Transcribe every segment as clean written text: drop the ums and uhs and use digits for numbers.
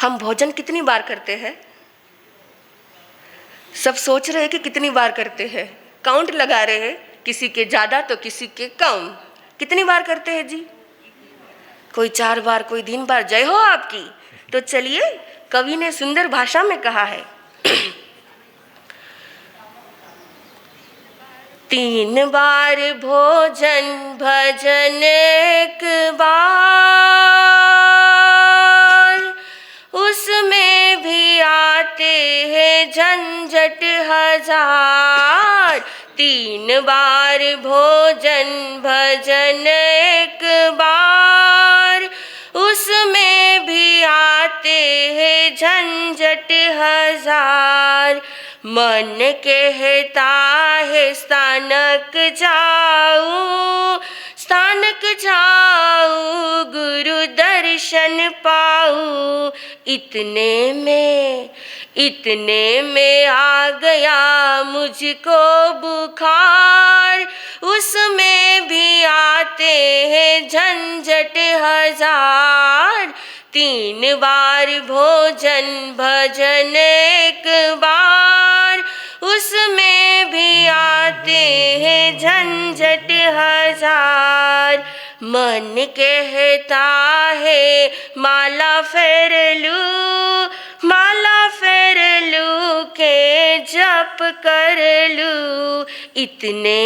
हम भोजन कितनी बार करते हैं? सब सोच रहे हैं कि कितनी बार करते हैं, काउंट लगा रहे हैं, किसी के ज़्यादा तो किसी के कम। कितनी बार करते हैं जी? कोई 4 बार, कोई 3 बार। जय हो आपकी। तो चलिए, कवि ने सुंदर भाषा में कहा है 3 बार भोजन भजन एक बार, उसमें भी आते हैं झंझट हजार। 3 बार भोजन भजन एक बार, उसमें भी आते हैं झंझट हजार। मन कहता है स्थानक जाऊं, स्थानक जाऊं, गुरु दर्शन पाऊं। इतने में आ गया मुझको बुखार, उसमें भी आते हैं झंझट हजार। 3 बार भोजन भजन एक बार, उसमें भी आते हैं झंझट हजार। मन कहता है माला फेर लूं, माला फेर लूं के जप कर लूं। इतने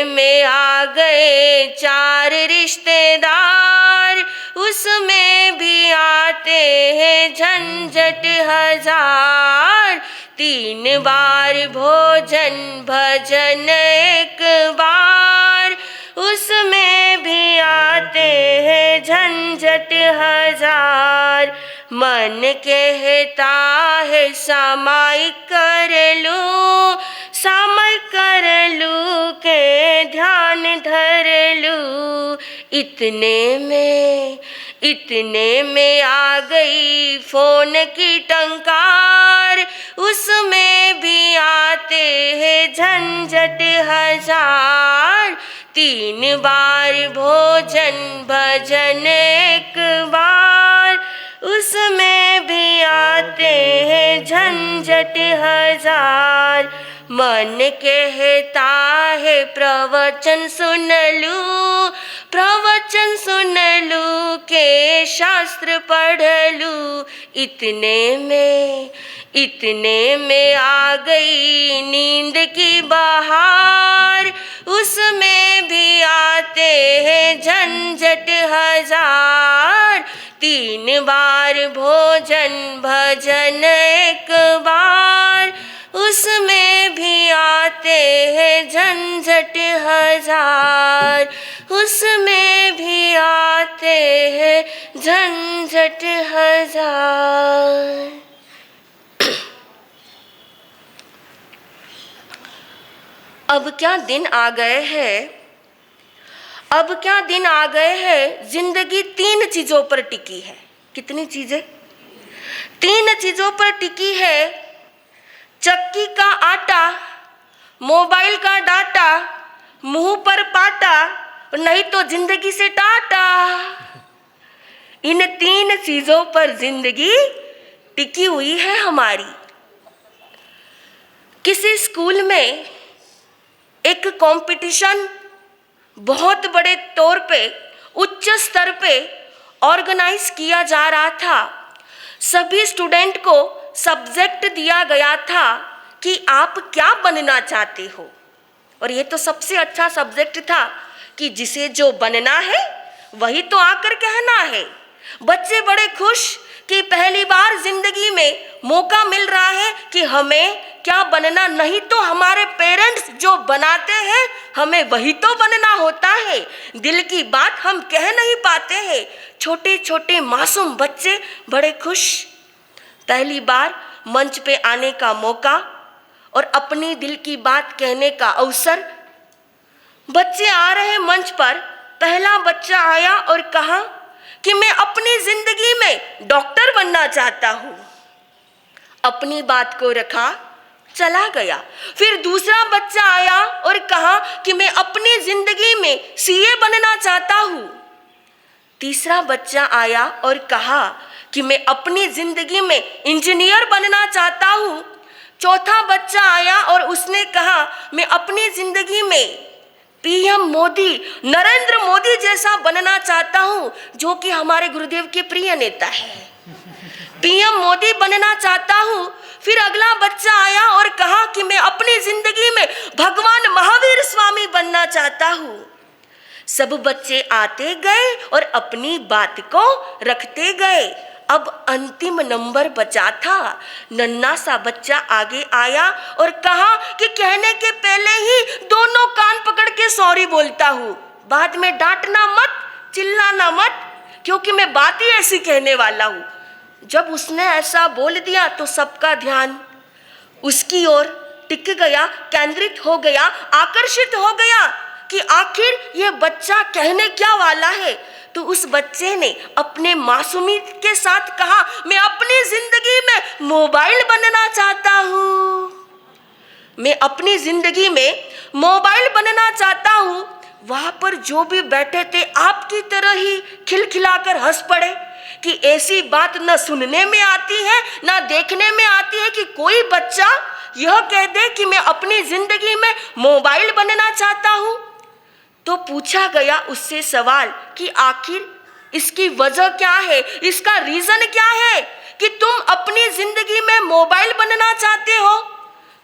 में आ गए 4 रिश्तेदार, उसमें भी आते हैं झंझट हजार। 3 बार भोजन भजन एक बार, उसमें भी आते हैं झंझट हजार। मन कहता है सामायिक कर लूं, सामायिक कर लूं के ध्यान धर लूं। इतने में आ गई फोन की टंकार, उसमें भी आते हैं झंझट हजार। 3 बार भोजन भजन एक बार, उसमें भी आते हैं झंझट हजार। मन कहता है प्रवचन सुन लूं, प्रवचन सुन लूं के शास्त्र पढ़ लूं। इतने में आ गई नींद की बहार, उसमें भी आते हैं झंझट हजार। 3 बार भोजन भजन एक बार, उसमें भी आते हैं झंझट हजार, उसमें भी आते हैं झंझट हजार। अब क्या दिन आ गए हैं, अब क्या दिन आ गए हैं, जिंदगी 3 चीजों पर टिकी है। कितनी चीजें? 3 चीजों पर टिकी है। चक्की का आटा, मोबाइल का डाटा, मुंह पर पाटा, नहीं तो जिंदगी से टाटा। इन 3 चीजों पर जिंदगी टिकी हुई है हमारी। किसी स्कूल में एक कंपटीशन बहुत बड़े तौर पे, उच्च स्तर पे ऑर्गेनाइज किया जा रहा था। सभी स्टूडेंट को सब्जेक्ट दिया गया था कि आप क्या बनना चाहते हो, और ये तो सबसे अच्छा सब्जेक्ट था कि जिसे जो बनना है वही तो आकर कहना है। बच्चे बड़े खुश कि पहली बार जिंदगी में मौका मिल रहा है कि हमें क्या बनना, नहीं तो हमारे पेरेंट्स जो बनाते हैं हमें वही तो बनना होता है। दिल की बात हम कह नहीं पाते हैं। छोटे छोटे मासूम बच्चे बड़े खुश, पहली बार मंच पे आने का मौका और अपनी दिल की बात कहने का अवसर। बच्चे आ रहे मंच पर, पहला बच्चा आया और कहा कि मैं अपनी जिंदगी में डॉक्टर बनना चाहता हूँ। अपनी बात को रखा, चला गया। फिर दूसरा बच्चा आया और कहा कि मैं अपनी जिंदगी में सीए बनना चाहता हूँ। तीसरा बच्चा आया और कहा कि मैं अपनी जिंदगी में इंजीनियर बनना चाहता हूँ। चौथा बच्चा आया और उसने कहा मैं अपनी जिंदगी में पीएम मोदी, नरेंद्र मोदी जैसा बनना चाहता हूँ, जो कि हमारे गुरुदेव के प्रिय नेता है। पीएम मोदी बनना चाहता हूँ। फिर अगला बच्चा आया और कहा कि मैं अपनी जिंदगी में भगवान महावीर स्वामी बनना चाहता हूँ। सब बच्चे आते गए और अपनी बात को रखते गए। अब अंतिम नंबर बचा था। नन्हा सा बच्चा आगे आया और कहा कि कहने के पहले ही दोनों कान पकड़ के सॉरी बोलता हूँ, बाद में डांटना मत, चिल्लाना मत, क्योंकि मैं बात ही ऐसी कहने वाला हूँ। जब उसने ऐसा बोल दिया तो सबका ध्यान उसकी ओर टिक गया, केंद्रित हो गया, आकर्षित हो गया कि आखिर ये बच्चा कहने क्या वाला है। तो उस बच्चे ने अपने मासूमियत के साथ कहा मैं अपनी जिंदगी में मोबाइल बनना चाहता हूँ, मैं अपनी जिंदगी में मोबाइल बनना चाहता हूँ। वहां पर जो भी बैठे थे आपकी तरह ही खिलखिलाकर हंस पड़े कि ऐसी बात न सुनने में आती है ना देखने में आती है कि कोई बच्चा यह कह दे कि मैं अपनी जिंदगी में मोबाइल बनना चाहता हूँ। तो पूछा गया उससे सवाल कि आखिर इसकी वजह क्या है, इसका रीजन क्या है कि तुम अपनी जिंदगी में मोबाइल बनना चाहते हो।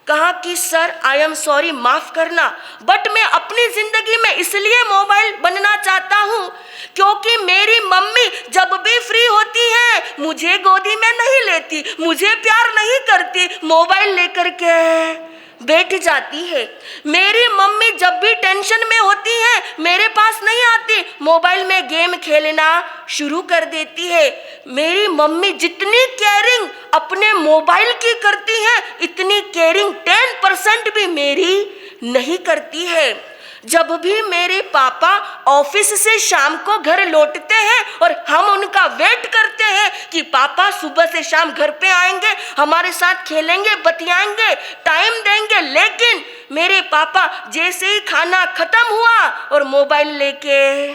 कहा कि सर आई एम सॉरी, माफ करना, बट मैं अपनी जिंदगी में इसलिए मोबाइल बनना चाहता हूँ क्योंकि मेरी मम्मी जब भी फ्री होती है मुझे गोदी में नहीं लेती, मुझे प्यार नहीं करती, मोबाइल लेकर के बैठ जाती है। मेरी मम्मी जब भी टेंशन में होती है मेरे पास नहीं आती, मोबाइल में गेम खेलना शुरू कर देती है। मेरी मम्मी जितनी केयरिंग अपने मोबाइल की करती है इतनी केयरिंग 10% भी मेरी नहीं करती है। जब भी मेरे पापा ऑफिस से शाम को घर लौटते हैं और हम उनका वेट करते हैं कि पापा सुबह से शाम घर पे आएंगे, हमारे साथ खेलेंगे, बतियाएंगे, टाइम देंगे, लेकिन मेरे पापा जैसे ही खाना खत्म हुआ और मोबाइल लेके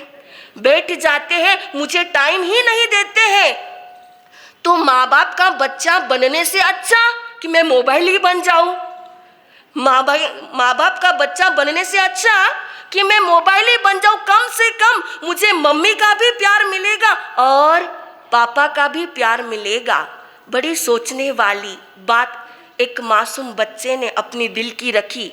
बैठ जाते हैं, मुझे टाइम ही नहीं देते हैं। तो माँ बाप का बच्चा बनने से अच्छा कि मैं मोबाइल ही बन जाऊं। माँ बाप का बच्चा बनने से अच्छा कि मैं मोबाइल ही बन जाऊं। कम से कम मुझे मम्मी का भी प्यार मिलेगा और पापा का भी प्यार मिलेगा। बड़ी सोचने वाली बात एक मासूम बच्चे ने अपनी दिल की रखी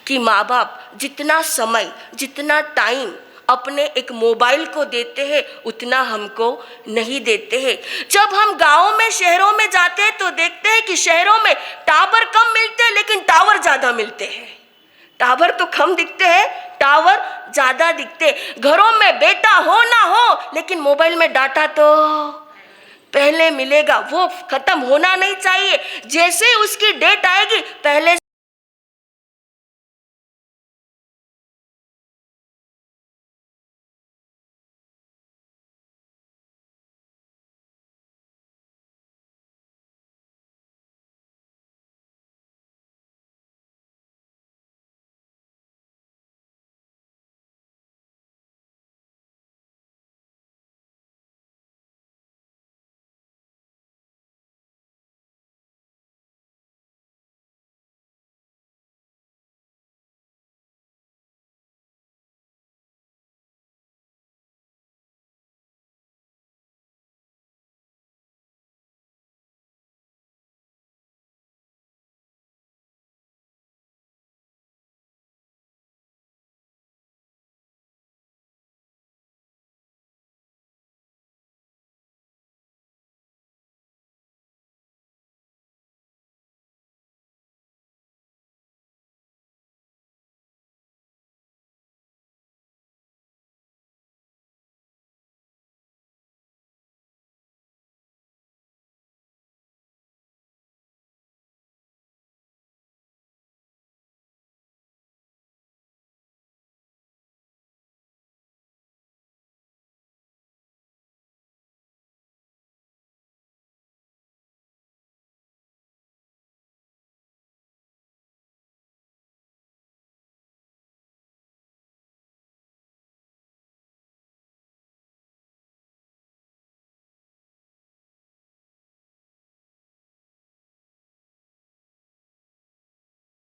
कि माँ बाप जितना समय, जितना टाइम अपने एक मोबाइल को देते हैं उतना हमको नहीं देते हैं। जब हम गाँव में, शहरों में जाते हैं तो देखते हैं कि शहरों में टावर कम मिलते हैं लेकिन टावर ज़्यादा मिलते हैं। टावर तो कम दिखते हैं, टावर ज़्यादा दिखते हैं। घरों में बेटा हो ना हो लेकिन मोबाइल में डाटा तो पहले मिलेगा, वो खत्म होना नहीं चाहिए। जैसे उसकी डेट आएगी पहले